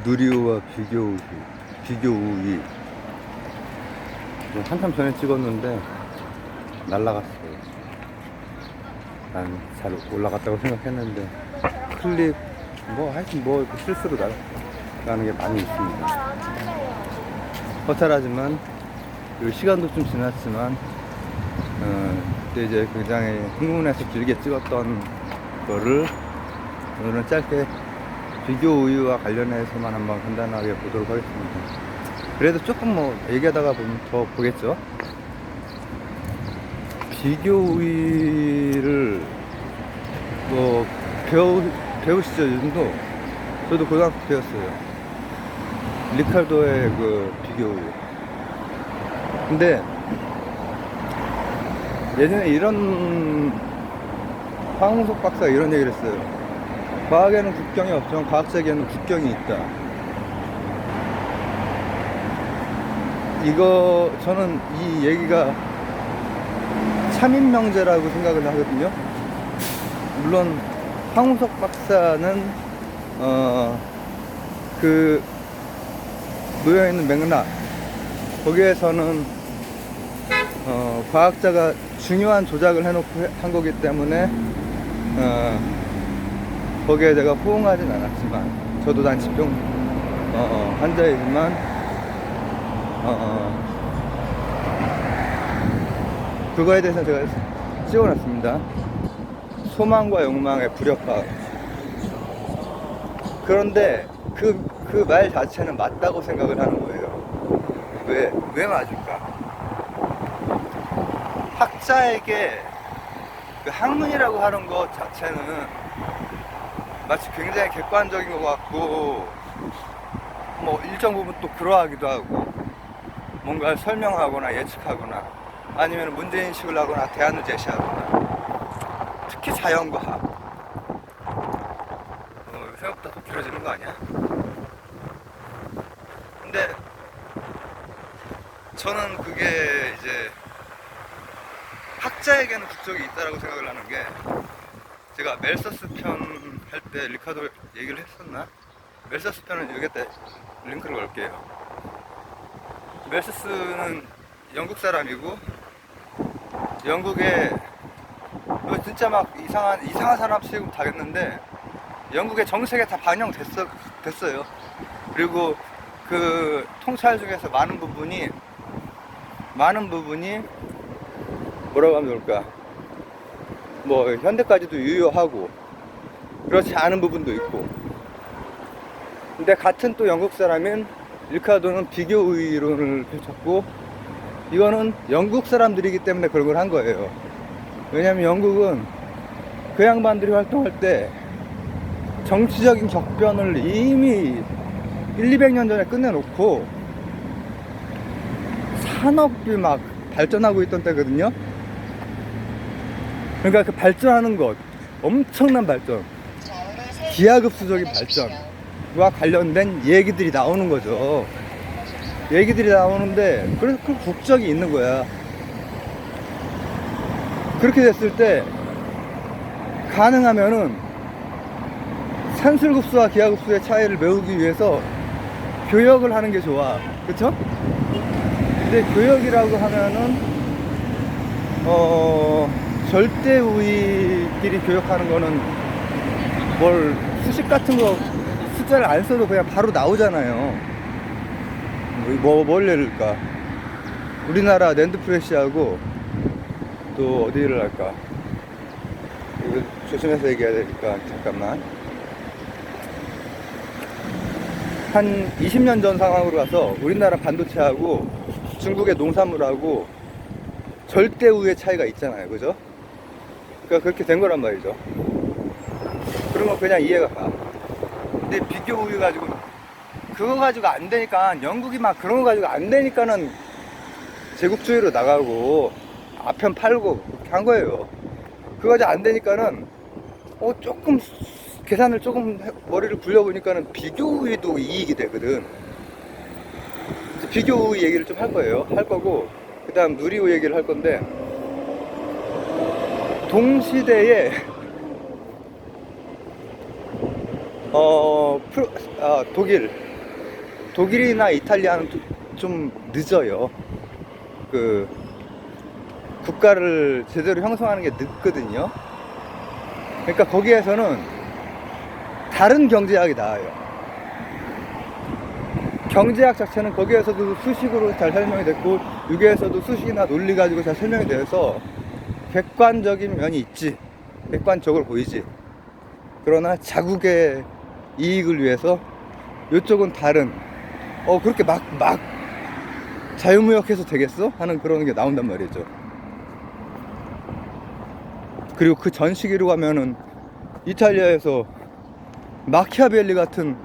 누리호와 비교 우위. 한참 전에 찍었는데 날라갔어요. 난 잘 올라갔다고 생각했는데 클릭 하여튼 실수로 나가는 게 많이 있습니다. 허탈하지만 시간도 좀 지났지만 그때 이제 굉장히 흥분해서 길게 찍었던 거를 오늘은 짧게 비교 우위와 관련해서만 한번 간단하게 보도록 하겠습니다. 그래도 조금 얘기하다가 보면 더 보겠죠. 비교 우위를 배우시죠? 요즘도 저도 고등학교 배웠어요. 리칼도의 그 비교 우위. 근데 예전에 이런 황홍석 박사가 이런 얘기를 했어요. 과학에는 국경이 없지만 과학세계에는 국경이 있다. 저는 이 얘기가 참인명제라고 생각을 하거든요. 물론 황홍석 박사는 그 놓여있는 맥락 거기에서는 과학자가 중요한 조작을 해놓고 한 거기 때문에 거기에 내가 호응하진 않았지만, 저도 난치병 환자이지만 그거에 대해서 제가 찍어놨습니다. 소망과 욕망의 불협화. 그런데 그 말 자체는 맞다고 생각을 하는 거예요. 왜 맞을까? 학자에게 그 학문이라고 하는 것 자체는 마치 굉장히 객관적인 것 같고, 일정 부분 또 그러하기도 하고, 뭔가를 설명하거나 예측하거나, 아니면 문제인식을 하거나 대안을 제시하거나, 특히 자연과학. 생각보다 더 길어지는 거 아니야? 근데 저는 그게 이제 학자에게는 국적이 있다라고 생각을 하는 게, 제가 멜서스 편 할 때 리카도 얘기를 했었나? 멜서스 편은 여기다 링크를 걸게요. 멜서스는 영국 사람이고, 영국에 진짜 막 이상한 사람 취급 당했는데 영국의 정책에 다 반영됐어요. 그리고 그 통찰 중에서 많은 부분이 뭐라고 하면 좋을까? 현대까지도 유효하고 그렇지 않은 부분도 있고. 근데 같은 또 영국 사람인 리카도는 비교 우위 이론을 펼쳤고, 이거는 영국 사람들이기 때문에 그런 걸 한 거예요. 왜냐면 영국은 그 양반들이 활동할 때 정치적인 격변을 이미 200년 전에 끝내놓고 산업이 막 발전하고 있던 때거든요. 그러니까 그 발전하는 것, 엄청난 발전, 기하급수적인 발전과 관련된 얘기들이 나오는 거죠. 얘기들이 나오는데, 그래서 그 국적이 있는 거야. 그렇게 됐을 때 가능하면은 산술급수와 기하급수의 차이를 배우기 위해서 교역을 하는 게 좋아. 그쵸? 근데 교역이라고 하면은 절대 우위끼리 교역하는 거는 수식 같은 거 숫자를 안 써도 그냥 바로 나오잖아요. 뭘 예를 들까? 우리나라 랜드프레시하고 또 어디를 할까? 이거 조심해서 얘기해야 되니까 잠깐만. 한 20년 전 상황으로 가서 우리나라 반도체하고 중국의 농산물하고 절대 우위의 차이가 있잖아요. 그죠? 그러니까 그렇게 된 거란 말이죠. 그러면 그냥 이해가 가. 근데 비교 우위 가지고 그거 가지고 안 되니까, 영국이 막 그런 거 가지고 안 되니까는 제국주의로 나가고 아편 팔고 그렇게 한 거예요. 그거 가지고 안 되니까는 조금 계산을 조금 머리를 굴려보니까는 비교 우위도 이익이 되거든. 비교 우위 얘기를 좀 할 거고, 그 다음 누리호 얘기를 할 건데, 동시대에 독일 독일이나 이탈리아는 좀 늦어요. 그 국가를 제대로 형성하는 게 늦거든요. 그러니까 거기에서는 다른 경제학이 나와요. 경제학 자체는 거기에서도 수식으로 잘 설명이 됐고, 여기에서도 수식이나 논리 가지고 잘 설명이 되어서 객관적인 면이 있지. 객관적으로 보이지. 그러나 자국의 이익을 위해서 이쪽은 다른, 그렇게 막 자유무역해서 되겠어? 하는 그런 게 나온단 말이죠. 그리고 그 전 시기로 가면은 이탈리아에서 마키아벨리 같은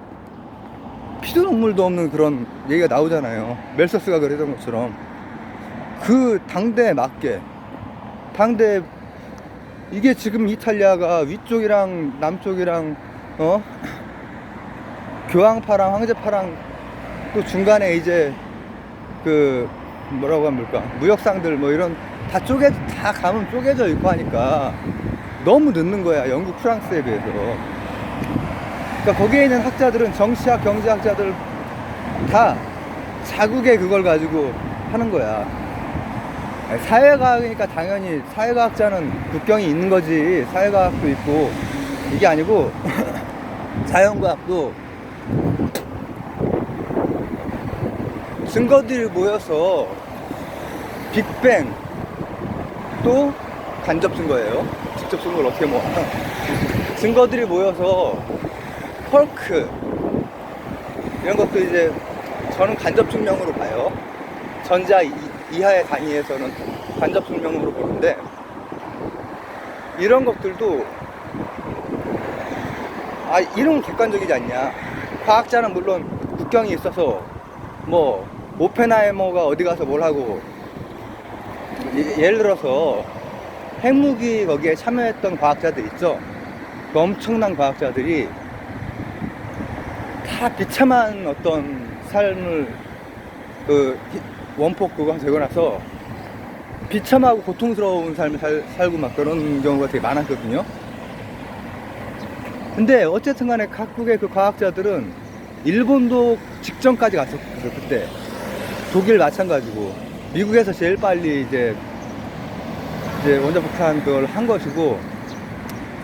피도 눈물도 없는 그런 얘기가 나오잖아요. 멜서스가 그랬던 것처럼. 그 당대에 맞게, 이게 지금 이탈리아가 위쪽이랑 남쪽이랑 교황파랑 황제파랑 또 중간에 이제 그 뭐라고 합니까, 무역상들 뭐 이런 다 가면 쪼개져 있고 하니까 너무 늦는 거야, 영국 프랑스에 비해서. 그러니까 거기에 있는 학자들은, 정치학 경제학자들 다 자국의 그걸 가지고 하는 거야. 사회과학이니까 당연히 사회과학자는 국경이 있는 거지. 사회과학도 있고, 이게 아니고 자연과학도 증거들이 모여서, 빅뱅 또 간접 증거예요. 직접 증거를 어떻게 모아. 증거들이 모여서 헐크 이런 것도 이제 저는 간접 증명으로 봐요. 전자 이하의 단위에서는 간접 증명으로 보는데, 이런 것들도 이런 건 객관적이지 않냐. 과학자는 물론 국경이 있어서 뭐 오펜하이머가 어디 가서 뭘 하고, 예를 들어서 핵무기 거기에 참여했던 과학자들 있죠. 그 엄청난 과학자들이 다 비참한 어떤 삶을, 그 원폭 그거 되고 나서 비참하고 고통스러운 삶을 살고 막 그런 경우가 되게 많았거든요. 근데 어쨌든 간에 각국의 그 과학자들은 일본도 직전까지 갔었거든요. 그때 독일 마찬가지고, 미국에서 제일 빨리 이제 원자폭탄 그걸 한 것이고,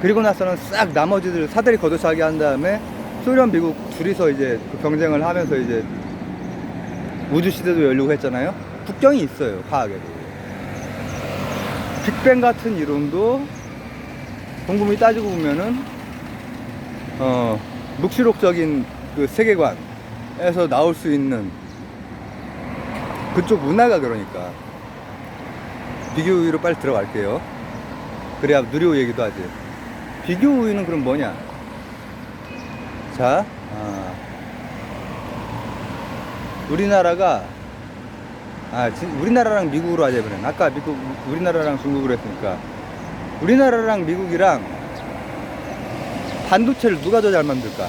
그리고 나서는 싹 나머지들 사다리 걷어차기 한 다음에 소련, 미국 둘이서 이제 그 경쟁을 하면서 이제 우주 시대도 열리고 했잖아요. 국경이 있어요, 과학에도. 빅뱅 같은 이론도 곰곰이 따지고 보면은 묵시록적인 그 세계관에서 나올 수 있는 그쪽 문화가, 그러니까 비교 우위로 빨리 들어갈게요. 그래야 누리호 얘기도 하지. 비교 우위는 그럼 뭐냐? 자, 우리나라가 우리나라랑 미국으로 하자 그래. 아까 우리나라랑 중국으로 했으니까, 우리나라랑 미국이랑 반도체를 누가 더 잘 만들까?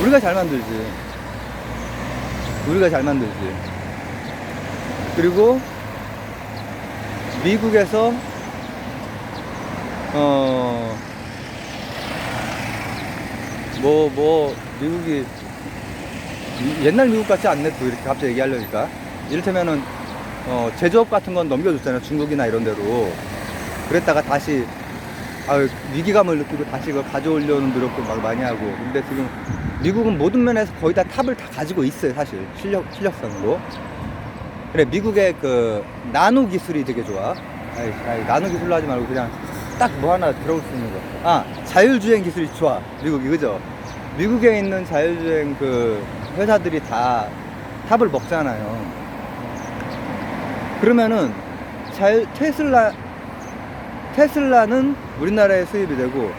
우리가 잘 만들지. 그리고 미국에서 미국이 옛날 미국 같지 않네, 또 이렇게 갑자기 얘기하려니까. 이를테면은 제조업 같은 건 넘겨줬잖아요, 중국이나 이런 데로. 그랬다가 다시 위기감을 느끼고 다시 그걸 가져오려는 노력도 막 많이 하고. 근데 지금 미국은 모든 면에서 거의 다 탑을 다 가지고 있어요, 사실 실력상으로. 그래, 미국의 그 나노 기술이 되게 좋아. 나노 기술로 하지 말고 그냥 딱 뭐 하나 들어올 수 있는 거. 자율주행 기술이 좋아, 미국이. 그죠? 미국에 있는 자율주행 그 회사들이 다 탑을 먹잖아요. 그러면은 테슬라는 우리나라에 수입이 되고,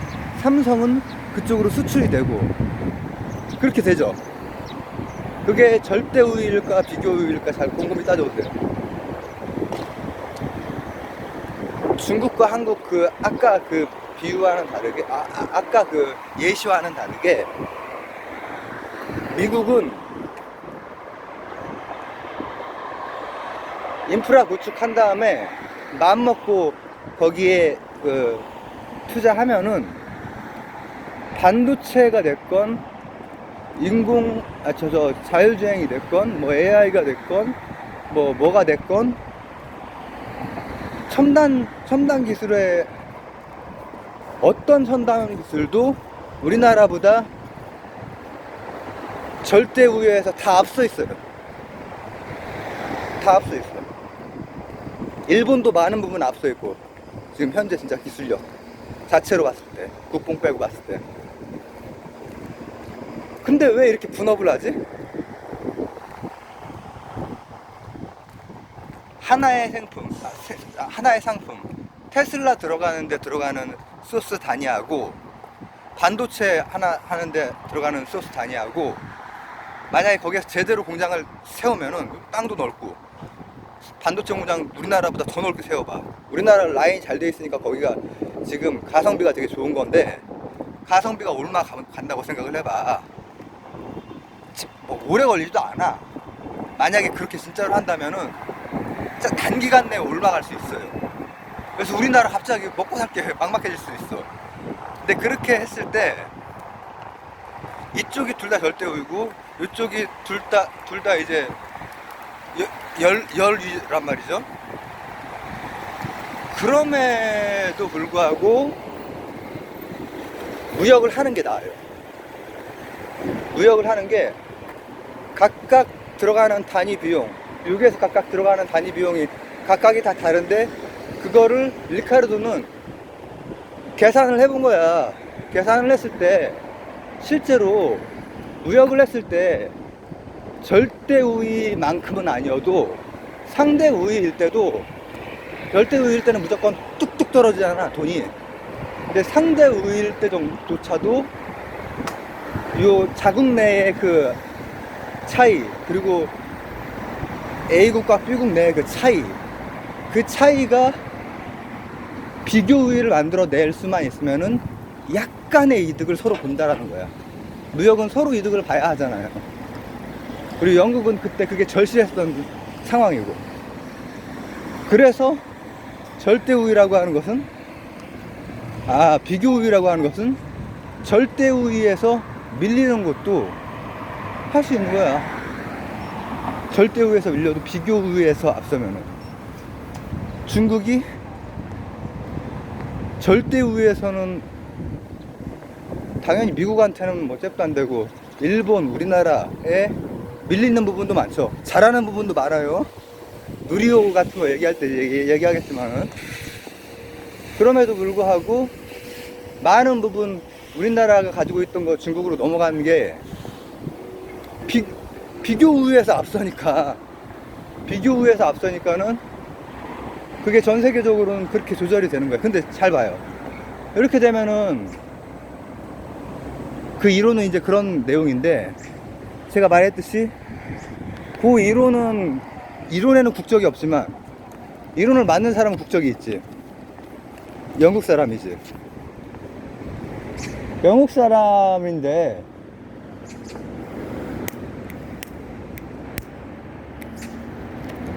삼성은 그쪽으로 수출이 되고, 그렇게 되죠. 그게 절대 우위일까 비교 우위일까 잘 곰곰이 따져보세요. 중국과 한국 아까 그 비유와는 다르게, 아까 그 예시와는 다르게, 미국은 인프라 구축한 다음에 마음 먹고 거기에 투자하면은 반도체가 됐건 자율주행이 됐건 뭐 AI가 됐건 뭐가 됐건 첨단 기술의 어떤 첨단 기술도 우리나라보다 절대 우위에서 다 앞서 있어요. 다 앞서 있어요. 일본도 많은 부분 앞서 있고, 지금 현재 진짜 기술력 자체로 봤을 때, 국뽕 빼고 봤을 때. 근데 왜 이렇게 분업을 하지? 하나의 상품, 테슬라 들어가는데 들어가는 소스 단위하고, 반도체 하나 하는데 들어가는 소스 단위하고, 만약에 거기에서 제대로 공장을 세우면은 땅도 넓고, 반도체 공장 우리나라보다 더 넓게 세워봐. 우리나라 라인이 잘 돼 있으니까 거기가 지금 가성비가 되게 좋은 건데, 가성비가 얼마 간다고 생각을 해봐. 뭐 오래 걸리지도 않아. 만약에 그렇게 진짜로 한다면은 진짜 단기간 내에 올라갈 수 있어요. 그래서 우리나라 갑자기 먹고 살 게 막막해질 수 있어. 근데 그렇게 했을 때 이쪽이 둘 다 절대 우위고 이쪽이 둘 다 이제 열위란 말이죠. 그럼에도 불구하고 무역을 하는 게 나아요. 무역을 하는 게 각각 들어가는 단위 비용, 미국에서 각각 들어가는 단위 비용이 각각이 다 다른데, 그거를 리카르도는 계산을 해본 거야. 계산을 했을 때 실제로 무역을 했을 때 절대 우위만큼은 아니어도 상대 우위일 때도, 절대 우위일 때는 무조건 뚝뚝 떨어지잖아, 돈이. 근데 상대 우위일 때 정도조차도 요 자국 내의 그 차이, 그리고 A국과 B국 내의 그 차이가 비교 우위를 만들어낼 수만 있으면은 약간의 이득을 서로 본다라는 거야. 무역은 서로 이득을 봐야 하잖아요. 그리고 영국은 그때 그게 절실했던 상황이고, 그래서 절대 우위라고 하는 것은, 비교 우위라고 하는 것은 절대 우위에서 밀리는 것도 할 수 있는 거야. 절대 우위에서 밀려도 비교 우위에서 앞서면은. 중국이 절대 우위에서는 당연히 미국한테는 뭐 잽도 안 되고, 일본, 우리나라에 밀리는 부분도 많죠. 잘하는 부분도 많아요. 누리호 같은 거 얘기할 때 얘기하겠지만은, 그럼에도 불구하고 많은 부분 우리나라가 가지고 있던 거 중국으로 넘어가는 게 비교 우위에서 앞서니까, 그게 전 세계적으로는 그렇게 조절이 되는 거예요. 근데 잘 봐요. 이렇게 되면은 그 이론은 이제 그런 내용인데, 제가 말했듯이 그 이론에는 국적이 없지만 이론을 만든 사람은 국적이 있지. 영국 사람이지. 영국 사람인데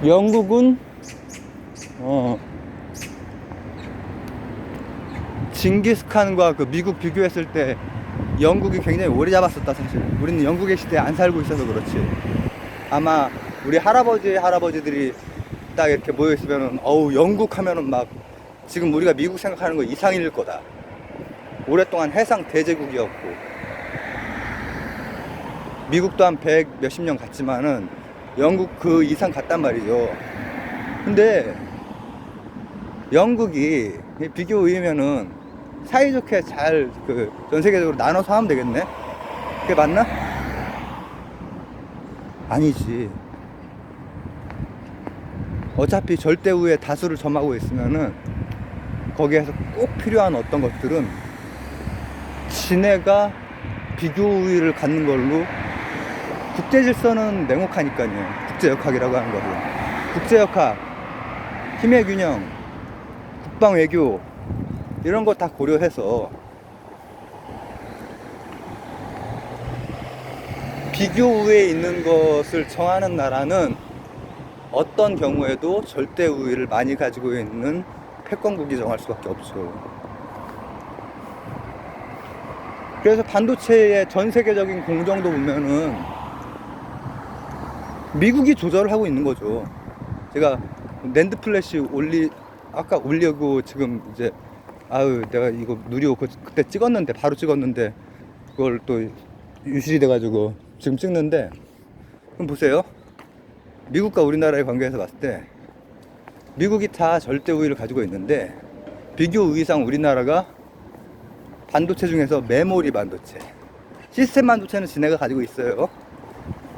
영국은 징기스칸과 그 미국 비교했을 때 영국이 굉장히 오래 잡았었다. 사실 우리는 영국의 시대에 안 살고 있어서 그렇지, 아마 우리 할아버지들이 딱 이렇게 모여있으면은 영국 하면은 막 지금 우리가 미국 생각하는 거 이상일 거다. 오랫동안 해상 대제국이었고, 미국도 한 100 몇십 년 갔지만은 영국 그 이상 갔단 말이죠. 근데 영국이 비교 우위면은 사이좋게 잘 전 세계적으로 나눠서 하면 되겠네? 그게 맞나? 아니지. 어차피 절대 우위에 다수를 점하고 있으면은 거기에서 꼭 필요한 어떤 것들은 지네가 비교 우위를 갖는 걸로, 국제 질서는 냉혹하니까요. 국제역학이라고 하는 거고, 국제역학, 힘의 균형, 국방 외교, 이런 거 다 고려해서 비교 우위에 있는 것을 정하는 나라는 어떤 경우에도 절대 우위를 많이 가지고 있는 패권국이 정할 수밖에 없죠. 그래서 반도체의 전 세계적인 공정도 보면은 미국이 조절을 하고 있는 거죠. 제가 낸드 플래시 아까 올리고 지금 이제 내가 이거 누리호 그때 찍었는데 바로 찍었는데 그걸 또 유실이 돼가지고 지금 찍는데, 그럼 보세요. 미국과 우리나라의 관계에서 봤을 때 미국이 다 절대 우위를 가지고 있는데 비교 우위상 우리나라가 반도체 중에서 메모리 반도체, 시스템 반도체는 지네가 가지고 있어요.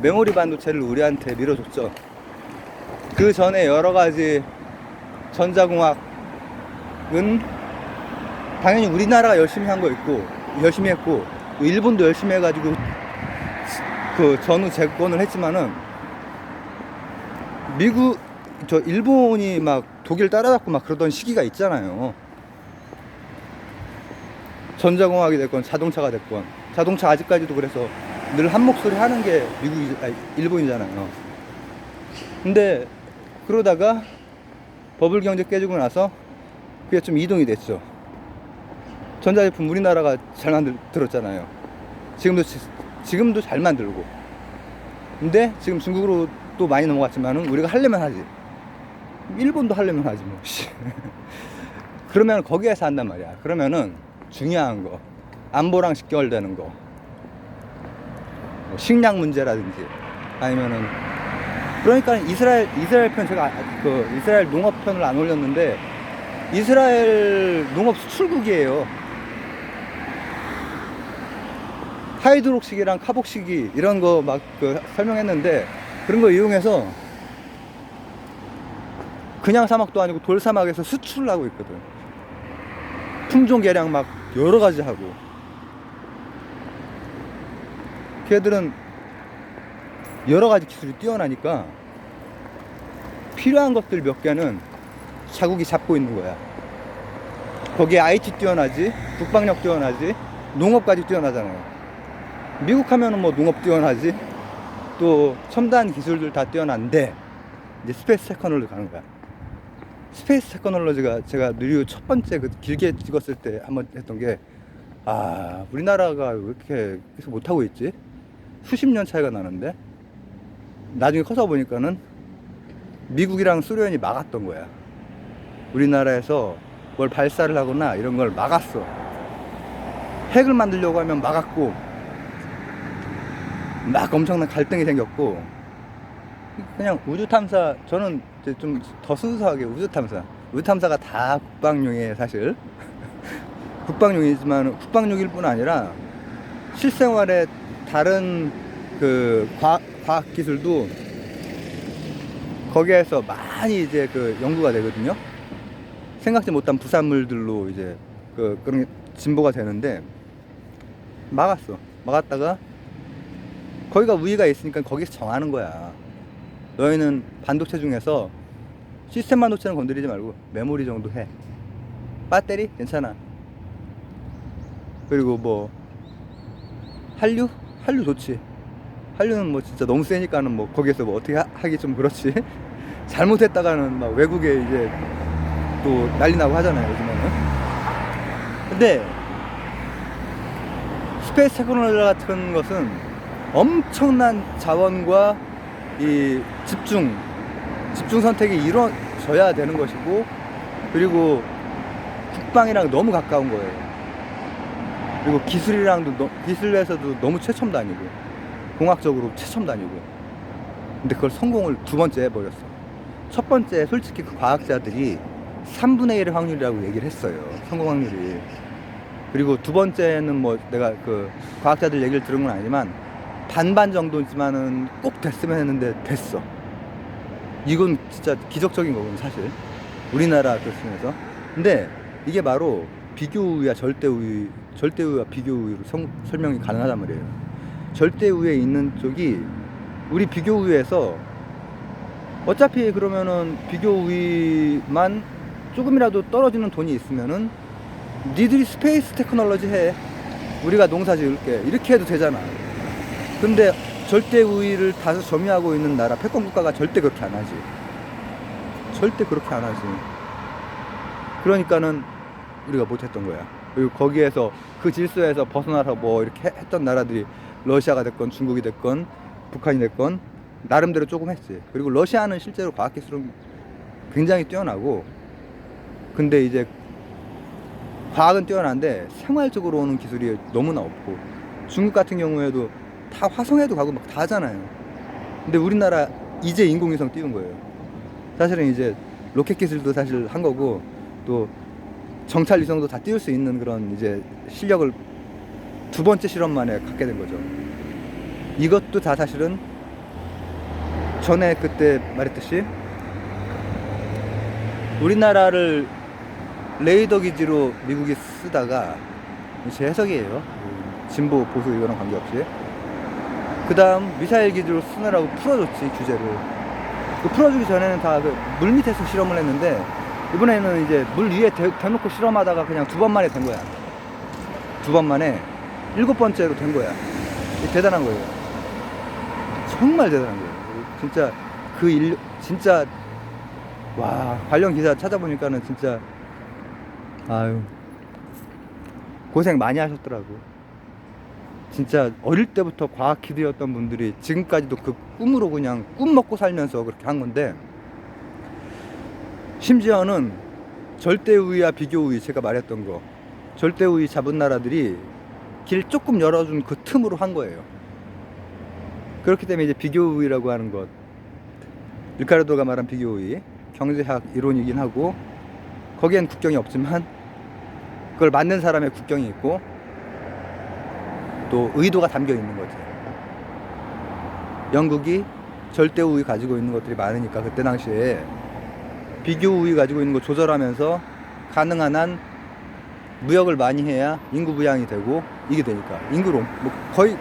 메모리 반도체를 우리한테 밀어줬죠. 그 전에 여러 가지 전자공학은 당연히 우리나라가 열심히 한 거 있고, 열심히 했고, 일본도 열심히 해가지고 그 전후 재건을 했지만은 일본이 막 독일 따라잡고 막 그러던 시기가 있잖아요. 전자공학이 됐건 자동차가 됐건, 자동차 아직까지도 그래서 늘 한 목소리 하는 게 일본이잖아요. 근데 그러다가 버블 경제 깨지고 나서 그게 좀 이동이 됐죠. 전자제품 우리나라가 잘 만들었잖아요. 지금도 잘 만들고. 근데 지금 중국으로 또 많이 넘어갔지만은 우리가 하려면 하지. 일본도 하려면 하지 뭐. 그러면 거기에서 한단 말이야. 그러면은 중요한 거, 안보랑 직결되는 거, 뭐 식량 문제라든지 아니면은, 그러니까 이스라엘 편, 제가 이스라엘 농업 편을 안 올렸는데 이스라엘 농업 수출국이에요. 하이드록식이랑 카복식이 이런 거 막 설명했는데, 그런 거 이용해서 그냥 사막도 아니고 돌사막에서 수출을 하고 있거든. 품종 개량 막 여러 가지 하고. 걔들은 여러 가지 기술이 뛰어나니까 필요한 것들 몇 개는 자국이 잡고 있는 거야. 거기에 IT 뛰어나지, 국방력 뛰어나지, 농업까지 뛰어나잖아요. 미국 하면은 뭐 농업 뛰어나지, 또 첨단 기술들 다 뛰어난데 이제 스페이스 테크놀로지 가는 거야. 스페이스 테크놀로지가 제가 누리호 첫 번째 길게 찍었을 때 한번 했던 게, 우리나라가 왜 이렇게 계속 못하고 있지? 수십 년 차이가 나는데, 나중에 커서 보니까는 미국이랑 소련이 막았던 거야. 우리나라에서 뭘 발사를 하거나 이런 걸 막았어. 핵을 만들려고 하면 막았고, 막 엄청난 갈등이 생겼고, 그냥 우주탐사, 저는 이제 좀 더 순수하게 우주탐사가 다 국방용이에요, 사실. 국방용이지만, 국방용일 뿐 아니라 실생활에 다른 과학 기술도 거기에서 많이 이제 연구가 되거든요. 생각지 못한 부산물들로 이제 그런 게 진보가 되는데, 막았다가 거기가 우위가 있으니까 거기서 정하는 거야. 너희는 반도체 중에서 시스템 반도체는 건드리지 말고 메모리 정도 해. 배터리 괜찮아. 그리고 뭐 한류 좋지. 한류는 뭐 진짜 너무 세니까는 뭐 거기에서 뭐 어떻게 하기 좀 그렇지. 잘못했다가는 막 외국에 이제 또 난리 나고 하잖아요, 요즘에는. 근데 스페이스 테크놀로지 같은 것은 엄청난 자원과 이 집중 선택이 이루어져야 되는 것이고, 그리고 국방이랑 너무 가까운 거예요. 그리고 기술에서도 너무 최첨단이고, 공학적으로 최첨단이고. 근데 그걸 성공을 두 번째 해버렸어. 첫 번째, 솔직히 그 과학자들이 3분의 1의 확률이라고 얘기를 했어요, 성공 확률이. 그리고 두 번째는 뭐 내가 과학자들 얘기를 들은 건 아니지만 반반 정도지만은 꼭 됐으면 했는데 됐어. 이건 진짜 기적적인 거거든, 사실. 우리나라 교수에서. 근데 이게 바로 비교우위와 절대우위와 비교우위로 설명이 가능하단 말이에요. 절대우위에 있는 쪽이 우리 비교우위에서, 어차피 그러면은 비교우위만 조금이라도 떨어지는 돈이 있으면은 니들이 스페이스 테크놀로지 해, 우리가 농사 지을게, 이렇게 해도 되잖아. 근데 절대 우위를 다수 점유하고 있는 나라, 패권 국가가 절대 그렇게 안 하지. 절대 그렇게 안 하지. 그러니까는 우리가 못했던 거야. 그리고 거기에서 그 질서에서 벗어나서 뭐 이렇게 했던 나라들이 러시아가 됐건 중국이 됐건 북한이 됐건 나름대로 조금 했지. 그리고 러시아는 실제로 과학기술은 굉장히 뛰어나고, 근데 이제 과학은 뛰어난데 생활적으로 오는 기술이 너무나 없고, 중국 같은 경우에도 다 화성에도 가고 막 다 하잖아요. 근데 우리나라 이제 인공위성 띄운 거예요. 사실은 이제 로켓 기술도 사실 한 거고, 또 정찰 위성도 다 띄울 수 있는 그런 이제 실력을 두 번째 실험 만에 갖게 된 거죠. 이것도 다 사실은 전에 그때 말했듯이 우리나라를 레이더 기지로 미국이 쓰다가, 제 해석이에요, 진보 보수 이거랑 관계없이, 그 다음 미사일 기지로 쓰느라고 풀어줬지, 규제를. 그 풀어주기 전에는 다 그 물 밑에서 실험을 했는데, 이번에는 이제 물 위에 대놓고 실험하다가 그냥 두 번 만에 된 거야. 두 번 만에 7번째로 된 거야. 대단한 거예요. 정말 대단한 거예요. 진짜 그 진짜, 와, 관련 기사 찾아보니까는 진짜, 아유, 고생 많이 하셨더라고. 진짜 어릴 때부터 과학 기대였던 분들이 지금까지도 그 꿈으로 그냥 꿈 먹고 살면서 그렇게 한 건데, 심지어는 절대우위와 비교우위, 제가 말했던 거, 절대우위 잡은 나라들이 길 조금 열어준 그 틈으로 한 거예요. 그렇기 때문에 이제 비교우위라고 하는 것, 리카르도가 말한 비교우위, 경제학 이론이긴 하고, 거기엔 국경이 없지만 그걸 만든 사람의 국경이 있고 또 의도가 담겨 있는 거지. 영국이 절대우위 가지고 있는 것들이 많으니까 그때 당시에 비교우위 가지고 있는 거 조절하면서 가능한 한 무역을 많이 해야 인구 부양이 되고, 이게 되니까 인구로 뭐 거의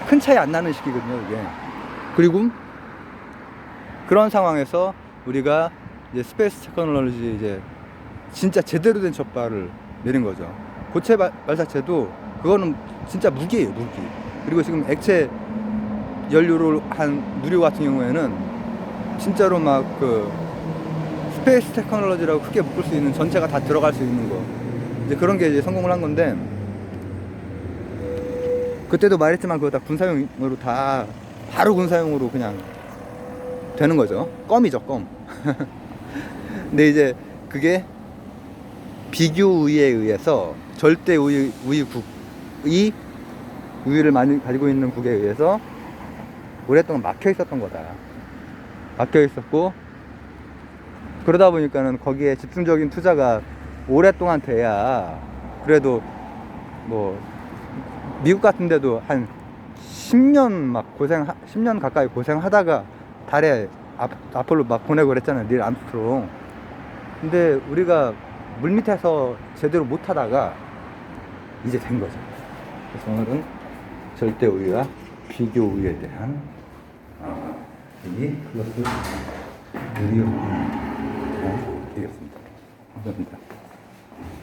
큰 차이 안 나는 시기거든요, 이게. 그리고 그런 상황에서 우리가 이제 스페이스 테크놀로지, 이제 진짜 제대로 된 젖발을 내린 거죠. 고체 발사체도 그거는 진짜 무기예요, 무기. 그리고 지금 액체 연료로 한 누리호 같은 경우에는 진짜로 막 그 스페이스 테크놀로지라고 크게 묶을 수 있는, 전체가 다 들어갈 수 있는 거, 이제 그런 게 이제 성공을 한 건데, 그때도 말했지만 그거 다 군사용으로, 다 바로 군사용으로 그냥 되는 거죠. 껌이죠, 껌. 근데 이제 그게 비교우위에 의해서, 절대 우위국이 우위를 많이 가지고 있는 국에 의해서 오랫동안 막혀 있었던 거다. 막혀 있었고, 그러다 보니까는 거기에 집중적인 투자가 오랫동안 돼야, 그래도 뭐 미국 같은 데도 한 10년 막 10년 가까이 고생하다가 달에 아폴로 막 보내고 그랬잖아요, 닐 암스트롱. 근데 우리가 물밑에서 제대로 못 하다가 이제 된 거죠. 그래서 오늘은 절대 우위와 비교 우위에 대한 얘기 플러스 우위에 대한 얘기였습니다. 감사합니다.